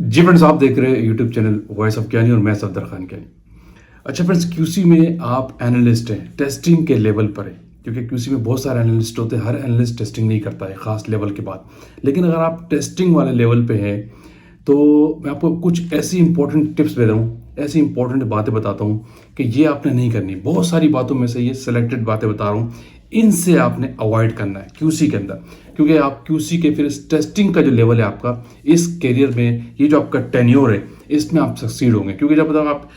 जी friends, आप देख रहे हैं यूट्यूब चैनल वॉइस ऑफ ज्ञानी और मैं सफदर खान ज्ञानी। अच्छा फ्रेंड्स, क्यूसी में आप एनालिस्ट हैं, टेस्टिंग के लेवल पर है, क्योंकि क्यूसी में बहुत सारे एनालिस्ट होते हैं। हर एनालिस्ट टेस्टिंग नहीं करता है खास लेवल के बाद। लेकिन अगर आप टेस्टिंग वाले लेवल पे हैं तो मैं आपको कुछ ऐसी इंपॉर्टेंट टिप्स दे रहा हूँ, ऐसी इंपॉर्टेंट बातें बताता हूँ कि ये आपने नहीं करनी। बहुत सारी बातों में से ये सिलेक्टेड बातें बता रहा हूँ, इनसे आपने अवॉइड करना है क्यूसी के अंदर। क्योंकि आप क्यूसी के फिर इस टेस्टिंग का जो लेवल है आपका, इस करियर में ये जो आपका टेन्योर है, इसमें आप सक्सीड होंगे। क्योंकि जब तक आप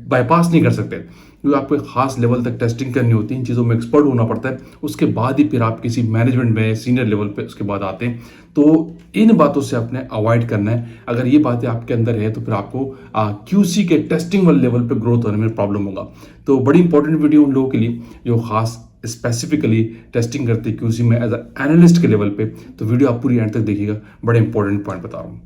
बाईपास नहीं कर सकते, क्योंकि आपको एक खास लेवल तक टेस्टिंग करनी होती है, इन चीज़ों में एक्सपर्ट होना पड़ता है। उसके बाद ही फिर आप किसी मैनेजमेंट में सीनियर लेवल पे उसके बाद आते हैं। तो इन बातों से आपने अवॉइड करना है। अगर ये बातें आपके अंदर है तो फिर आपको क्यूसी के टेस्टिंग वाले लेवल पे ग्रोथ होने में प्रॉब्लम होगा। तो बड़ी इंपॉर्टेंट वीडियो उन लोगों के लिए जो खास स्पेसिफिकली टेस्टिंग करते हैं क्यूसी में एज एनालिस्ट के लेवल पे। तो वीडियो आप पूरी एंड तक देखिएगा, बड़े इंपॉर्टेंट पॉइंट बता रहा हूँ।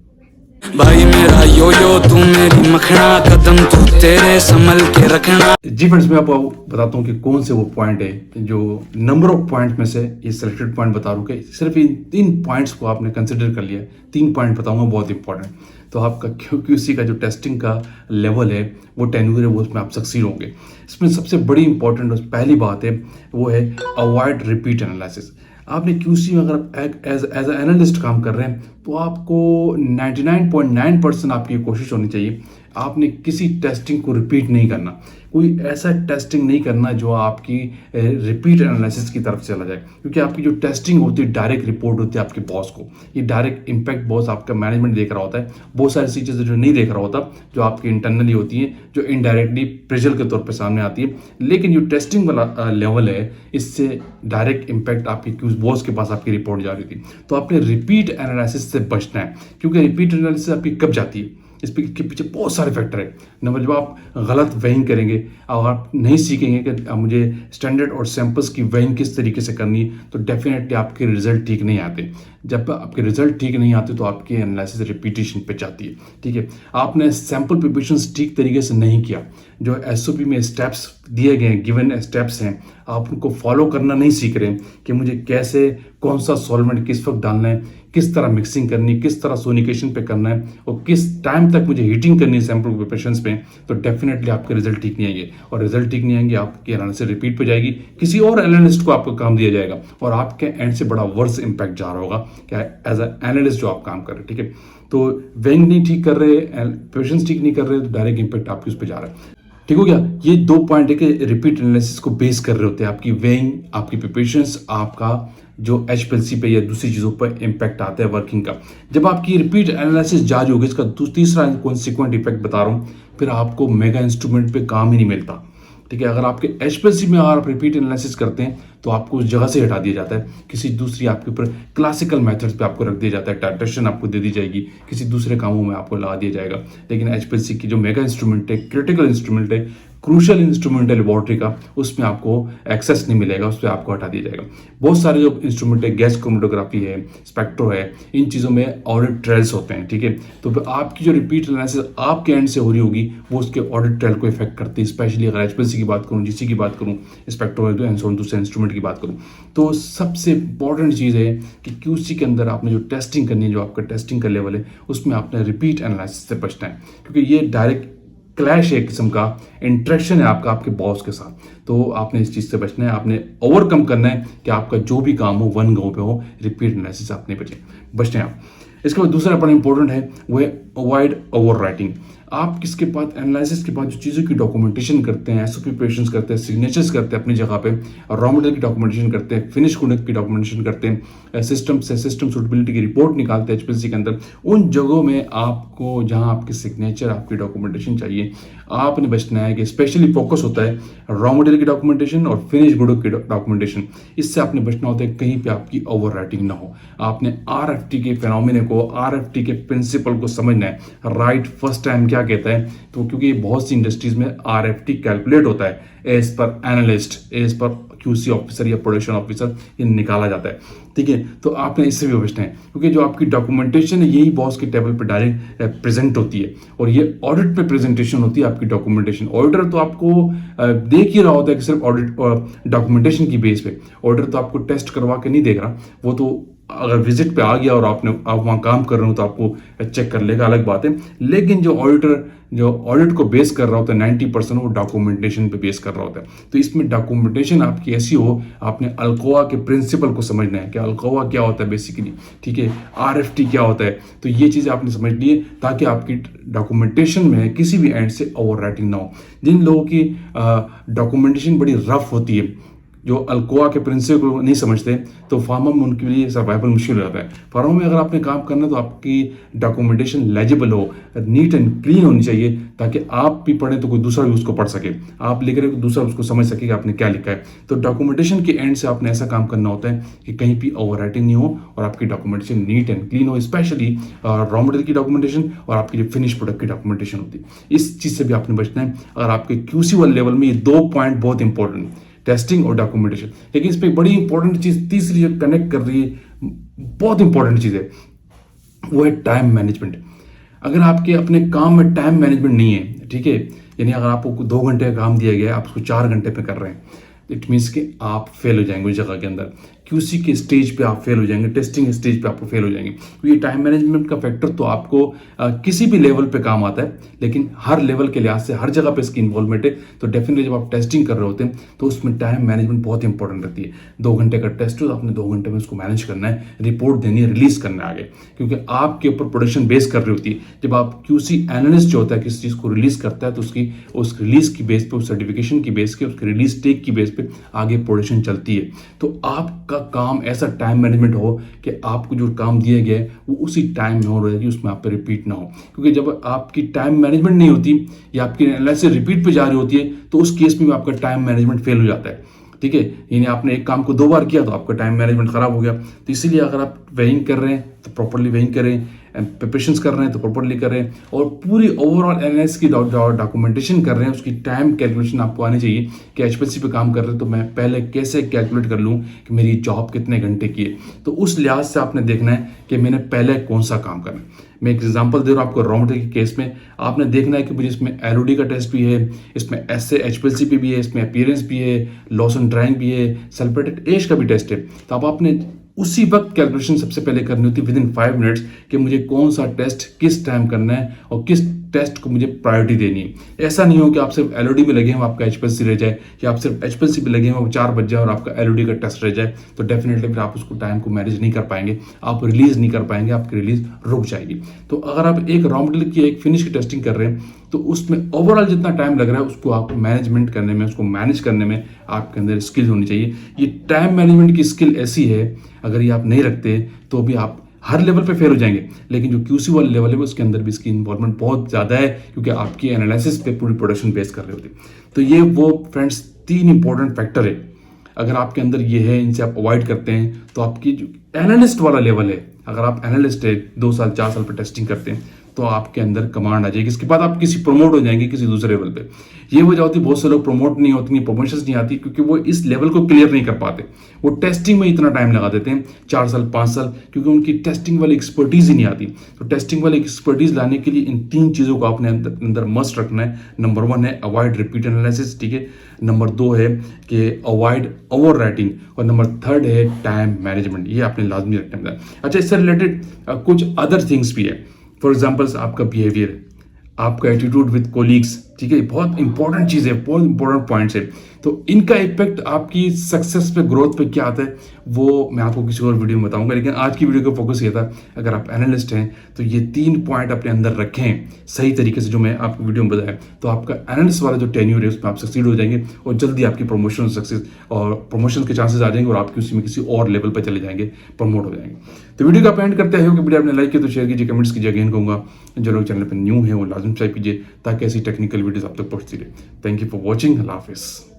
भाई मेरा यो यो तू मेरी मखना, कदम तू तेरे संभल के रखना। जी फ्रेंड्स, मैं आपको बताता हूँ कि कौन से वो पॉइंट है जो नंबर ऑफ पॉइंट में से ये सिलेक्टेड पॉइंट बता रहा हूँ कि सिर्फ इन 3 पॉइंट्स को आपने कंसिडर कर लिया। 3 पॉइंट बताऊंगा बहुत इंपॉर्टेंट। तो आपका क्यूसी का जो टेस्टिंग का लेवल है, वो टेन्योर है, वो उसमें आप सक्सीड होंगे। इसमें सबसे बड़ी इंपॉर्टेंट और पहली बात है वो है अवॉइड रिपीट एनालिसिस। आपने क्यूसी में अगर एज एनालिस्ट काम कर रहे हैं तो आपको 99.9% आपकी कोशिश होनी चाहिए, आपने किसी टेस्टिंग को रिपीट नहीं करना। कोई ऐसा टेस्टिंग नहीं करना जो आपकी रिपीट एनालिसिस की तरफ चला जाए। क्योंकि आपकी जो टेस्टिंग होती है डायरेक्ट रिपोर्ट होती है आपके बॉस को। ये डायरेक्ट इम्पैक्ट बॉस आपका मैनेजमेंट देख रहा होता है। बहुत सारी चीज़ें जो नहीं देख रहा होता, जो आपकी इंटरनली होती हैं, जो इनडायरेक्टली प्रेशर के तौर पर सामने आती है। लेकिन जो टेस्टिंग वाला लेवल है, इससे डायरेक्ट इम्पैक्ट आपकी बॉस के पास आपकी रिपोर्ट जा रही थी। तो आपने रिपीट एनालिसिस से बचना है। क्योंकि रिपीट एनालिसिस आपकी कब जाती है, इसके पीछे बहुत सारे फैक्टर है। नंबर, जब आप गलत वेइंग करेंगे और आप नहीं सीखेंगे कि मुझे स्टैंडर्ड और सैंपल्स की वेइंग किस तरीके से करनी, तो डेफिनेटली आपके रिजल्ट ठीक नहीं आते। जब आपके रिजल्ट ठीक नहीं आते तो आपकी एनालिसिस रिपीटेशन पे जाती है। ठीक है, आपने सैंपल प्रिपरेशन ठीक तरीके से नहीं किया। जो एसओपी में स्टेप्स दिए गए हैं, गिवन स्टेप्स हैं, आप उनको फॉलो करना नहीं सीख रहे कि मुझे कैसे कौन सा सॉल्वेंट किस वक्त डालना है, किस तरह मिक्सिंग करनी, किस तरह सोनिकेशन पे करना है और किस टाइम तक मुझे हीटिंग करनी है सैंपल प्रिपरेशंस पे, तो डेफिनेटली आपके रिजल्ट ठीक नहीं आएंगे। और रिजल्ट ठीक नहीं आएंगे, आपकी एनालिसिस रिपीट पे जाएगी, किसी और एनालिस्ट को आपको काम दिया जाएगा और आपके एंड से बड़ा वर्स इंपैक्ट जा रहा होगा क्या एज ए एनालिस्ट जो आप काम कर रहे हैं। ठीक है, तो वेइंग नहीं ठीक कर रहे, प्रिपरेशंस ठीक नहीं कर रहे, तो डायरेक्ट इंपैक्ट आपके उस पर जा रहा है। ठीक हो गया। ये 2 पॉइंट है कि रिपीट एनालिसिस को बेस कर रहे होते हैं। आपकी वेइंग, आपकी प्रिपरेशंस, आपका जो एचपीएलसी पे या दूसरी चीज़ों पर इंपैक्ट आता है वर्किंग का। जब आपकी रिपीट एनालिसिस जारी होगी, इसका तीसरा कॉन्सिक्वेंट इफेक्ट बता रहा हूँ, फिर आपको मेगा इंस्ट्रूमेंट पे काम ही नहीं मिलता। ठीक है, अगर आपके एचपीएलसी में अगर आप रिपीट एनालिसिस करते हैं तो आपको उस जगह से हटा दिया जाता है, किसी दूसरी आपके ऊपर क्लासिकल मेथड्स पे आपको रख दिया जाता है, टाइट्रेशन आपको दे दी जाएगी, किसी दूसरे कामों में आपको लगा दिया जाएगा। लेकिन एचपीएलसी की जो मेगा इंस्ट्रूमेंट है, क्रिटिकल इंस्ट्रूमेंट है, क्रूशल इंस्ट्रूमेंट है लेबोरेटरी का, उसमें आपको एक्सेस नहीं मिलेगा, उस पर आपको हटा दिया जाएगा। बहुत सारे जो इंस्ट्रूमेंट है, गैस क्रोमेटोग्राफी है, स्पेक्ट्रो है, इन चीज़ों में ऑडिट ट्रायल्स होते हैं। ठीक है, तो आपकी जो रिपीट एनालिसिस आपके एंड से हो रही होगी, वो उसके ऑडिट ट्रायल को इफेक्ट करती है। स्पेशली अगर एचपीएलसी की बात करूँ, जीसी की बात करूँ, स्पेक्ट्रो दूसरे इंस्ट्रूमेंट की बात करूँ, तो सबसे इंपॉर्टेंट चीज़ है कि क्यूसी के अंदर आपने जो टेस्टिंग करनी है, जो आपका टेस्टिंग का लेवल है, उसमें आपने रिपीट एनालिसिस से बचना है। क्योंकि ये डायरेक्ट क्लैश है, एक किस्म का इंटरेक्शन है आपका आपके बॉस के साथ। तो आपने इस चीज़ से बचना है, आपने ओवरकम करना है कि आपका जो भी काम हो 1 गो पे हो, रिपीट एनालिसिस आपने बचना है आप। इसके बाद दूसरा बड़ा इंपॉर्टेंट है वो है अवॉइड ओवर राइटिंग। आप किसके बाद एनालिसिस के बाद जो चीज़ों की डॉक्यूमेंटेशन करते हैं, एसओपी प्रिपरेशंस करते हैं, सिग्नेचर्स करते हैं अपनी जगह पे, रॉ मटेरियल की डॉक्यूमेंटेशन करते हैं, फिनिश गुड की डॉक्यूमेंटेशन करते हैं, सिस्टम सूटेबिलिटी की रिपोर्ट निकालते हैं एचपीएलसी के अंदर, उन जगहों में आपको जहां आपके सिग्नेचर, आपकी डॉक्यूमेंटेशन चाहिए, आपने बचना है कि स्पेशली फोकस होता है रॉ मटेरियल की डॉक्यूमेंटेशन और फिनिश गुड की डॉक्यूमेंटेशन। इससे आपने बचना होता है कहीं पे आपकी ओवर राइटिंग ना हो। आपने आरएफटी के फिनोमिना को, आरएफटी के प्रिंसिपल को समझना है। राइट फर्स्ट टाइम क्या कहता है, तो क्योंकि बहुत सी इंडस्ट्रीज में आरएफटी कैलकुलेट होता है as per analyst, as per QC officer या प्रोडक्शन ऑफिसर, ये निकाला जाता है। ठीक है, तो आपने इससे भी बचना है क्योंकि जो आपकी डॉक्यूमेंटेशन है यही बॉस के टेबल पर डायरेक्ट प्रेजेंट होती है और ये ऑडिट पे प्रेजेंटेशन होती है आपकी डॉक्यूमेंटेशन। ऑडिटर तो आपको देख ही रहा होता है कि सिर्फ ऑडिट डॉक्यूमेंटेशन की बेस पे, ऑडिटर तो आपको टेस्ट करवा के नहीं देख रहा, वो तो अगर विजिट पे आ गया और आप वहाँ काम कर रहे हो तो आपको चेक कर लेगा, अलग बात है। लेकिन जो ऑडिट को बेस कर रहा होता है 90% वो डॉक्यूमेंटेशन पे बेस कर रहा होता है। तो इसमें डॉक्यूमेंटेशन आपकी ऐसी हो, आपने अल्कोआ के प्रिंसिपल को समझना है कि अल्कोआ क्या होता है बेसिकली, ठीक है, RFT क्या होता है। तो ये चीज़ें आपने समझ ली है ताकि आपकी डॉक्यूमेंटेशन में किसी भी एंड से ओवर राइटिंग ना हो। जिन लोगों की डॉक्यूमेंटेशन बड़ी रफ होती है, जो अल्कोआ के प्रिंसिपल को नहीं समझते, तो फार्मा में उनके लिए सर्वाइवल मुश्किल हो जाता है। फार्मा में अगर आपने काम करना है तो आपकी डॉक्यूमेंटेशन लेजिबल हो, नीट एंड क्लीन होनी चाहिए, ताकि आप भी पढ़ें तो कोई दूसरा भी उसको पढ़ सके, आप लिख रहे हो तो दूसरा उसको समझ सके कि आपने क्या लिखा है। तो डॉक्यूमेंटेशन के एंड से आपने ऐसा काम करना होता है कि कहीं भी ओवर राइटिंग नहीं हो और आपकी डॉक्यूमेंटेशन नीट एंड क्लीन हो, स्पेशली रॉ मटेरियल की डॉक्यूमेंटेशन और आपकी जो फिनिश प्रोडक्ट की डॉक्यूमेंटेशन होती है। इस चीज़ से भी आपने बचना है। अगर आपके QC वाले लेवल में ये 2 पॉइंट बहुत इंपॉर्टेंट, टेस्टिंग और डॉक्यूमेंटेशन। लेकिन इस पर एक बड़ी इंपॉर्टेंट चीज़ तीसरी जो कनेक्ट कर रही है, बहुत इंपॉर्टेंट चीज़ है, वो है टाइम मैनेजमेंट। अगर आपके अपने काम में टाइम मैनेजमेंट नहीं है, ठीक है, यानी अगर आपको 2 घंटे का काम दिया गया है, आप उसको 4 घंटे पे कर रहे हैं, इट मीन्स कि आप फेल हो जाएंगे उस जगह के अंदर। QC के स्टेज पे आप फेल हो जाएंगे, टेस्टिंग के स्टेज पे आपको फेल हो जाएंगे। तो ये टाइम मैनेजमेंट का फैक्टर तो आपको किसी भी लेवल पे काम आता है, लेकिन हर लेवल के लिहाज से हर जगह पे इसकी इन्वॉल्वमेंट है। तो डेफिनेटली जब आप टेस्टिंग कर रहे होते हैं तो उसमें टाइम मैनेजमेंट बहुत इंपॉर्टेंट रहती है। 2 घंटे का टेस्ट हो तो आपने 2 घंटे में उसको मैनेज करना है, रिपोर्ट देनी है, रिलीज करना है आगे, क्योंकि आपके ऊपर प्रोडक्शन बेस कर रही होती है। जब आप QC एनालिस्ट जो होता है किसी चीज़ को रिलीज करता है तो उस रिलीज की बेस पे, उस सर्टिफिकेशन की बेस पे, उसके रिलीज टेक की बेस पे आगे प्रोडक्शन चलती है। तो आपका काम ऐसा टाइम मैनेजमेंट हो कि आपको जो काम दिया गया है वो उसी टाइम में हो रहा है कि उसमें आप पे रिपीट ना हो। क्योंकि जब आपकी टाइम मैनेजमेंट नहीं होती या आपकी एनालिसिस रिपीट पे जा रही होती है तो उस केस में भी आपका टाइम मैनेजमेंट फेल हो जाता है, ठीक है। यानी आपने एक काम को 2 बार किया तो आपका टाइम मैनेजमेंट खराब हो गया। तो इसीलिए अगर आप वेइंग कर रहे हैं तो प्रॉपरली वेइंग करें, प्रिपरेशंस कर रहे हैं तो प्रॉपरली करें, और पूरी ओवरऑल एनालिसिस की डॉक्यूमेंटेशन कर रहे हैं, उसकी टाइम कैलकुलेशन आपको आनी चाहिए कि HPLC पे काम कर रहे हैं तो मैं पहले कैसे कैलकुलेट कर लूँ कि मेरी जॉब कितने घंटे की है। तो उस लिहाज से आपने देखना है कि मैंने पहले कौन सा काम करना है। मैं एक एग्जांपल दे रहा हूँ आपको। रॉ मटेरियल के केस में आपने देखना है कि मुझे इसमें LOD का टेस्ट भी है, इसमें ऐसे HPLC पे भी है, इसमें अपीयरेंस भी है, लॉस एंड ड्राइंग भी है, सल्फेटेड एश का भी टेस्ट है। तो अब आपने उसी वक्त कैलकुलेशन सबसे पहले करनी होती है विदिन 5 मिनट्स कि मुझे कौन सा टेस्ट किस टाइम करना है और किस टेस्ट को मुझे प्रायोरिटी देनी है। ऐसा नहीं हो कि आप सिर्फ LOD में लगे हैं आपका HPLC रह जाए, या आप सिर्फ HPLC पे लगे हैं 4 बज जाए और आपका LOD का टेस्ट रह जाए। तो डेफिनेटली फिर आप उसको टाइम को मैनेज नहीं कर पाएंगे, आप रिलीज नहीं कर पाएंगे, आपकी रिलीज रुक जाएगी। तो अगर आप एक रॉ मटेरियल की एक फिनिश की टेस्टिंग कर रहे हैं तो उसमें ओवरऑल जितना टाइम लग रहा है उसको आपको मैनेजमेंट करने में, उसको मैनेज करने में आपके अंदर स्किल होनी चाहिए। ये टाइम मैनेजमेंट की स्किल ऐसी है, अगर ये आप नहीं रखते तो भी आप हर लेवल पे फेल हो जाएंगे। लेकिन जो QC वाले लेवल है उसके अंदर भी इसकी इन्वॉल्वमेंट बहुत ज़्यादा है, क्योंकि आपकी एनालिसिस पे पूरी प्रोडक्शन बेस कर रहे होते। तो ये वो फ्रेंड्स 3 इंपॉर्टेंट फैक्टर है, अगर आपके अंदर ये है, इनसे आप अवॉइड करते हैं तो आपकी जो एनालिस्ट वाला लेवल है, अगर आप एनालिस्ट है 2 साल 4 साल पर टेस्टिंग करते हैं तो आपके अंदर कमांड आ जाएगी। इसके बाद आप किसी प्रमोट हो जाएंगे किसी दूसरे लेवल पे। ये वजह होती है बहुत से लोग प्रमोट नहीं होती, प्रमोशंस नहीं आती, क्योंकि वो इस लेवल को क्लियर नहीं कर पाते। वो टेस्टिंग में इतना टाइम लगा देते हैं 4 साल 5 साल, क्योंकि उनकी टेस्टिंग वाली एक्सपर्टीज ही नहीं आती। तो टेस्टिंग वाली एक्सपर्टीज लाने के लिए इन 3 चीज़ों को आपने अंदर मस्ट रखना है। नंबर 1 है अवॉइड रिपीट एनालिसिस, ठीक है। नंबर 2 है कि अवॉइड ओवर राइटिंग, और नंबर 3 है टाइम मैनेजमेंट। ये आपने लाजमी रखना है। अच्छा, इससे रिलेटेड कुछ अदर थिंग्स भी है। फॉर एग्जाम्पल्स आपका बिहेवियर, आपका एटीट्यूड विद कोलीग्स, ठीक है, बहुत इंपॉर्टेंट चीज़ है, बहुत इंपॉर्टेंट पॉइंट्स है। तो इनका इम्पैक्ट आपकी सक्सेस पे, ग्रोथ पे क्या आता है वो मैं आपको किसी और वीडियो में बताऊंगा। लेकिन आज की वीडियो का फोकस ये था, अगर आप एनालिस्ट हैं तो ये 3 पॉइंट अपने अंदर रखें सही तरीके से, जो मैं आपको वीडियो में बताया, तो आपका एनालिस्ट वाला जो टेन्यूर है उसमें आप सक्सीड हो जाएंगे और जल्दी आपकी प्रमोशन सक्सेस और प्रमोशन के चांसेस आ जाएंगे और आप उसी में किसी और लेवल पर चले जाएंगे, प्रमोट हो जाएंगे। तो वीडियो का एंड करते हैं कि वीडियो आपने लाइक किया तो शेयर कीजिए, कमेंट्स कीजिए। अगेन कहूँगा जो लोग चैनल पर न्यू है वो लाजम सब्सक्राइब कीजिए ताकि ऐसी टेक्निकल वीडियोस आप तक पहुँचती रहे। Thank you for watching. अल्लाह हाफिज़।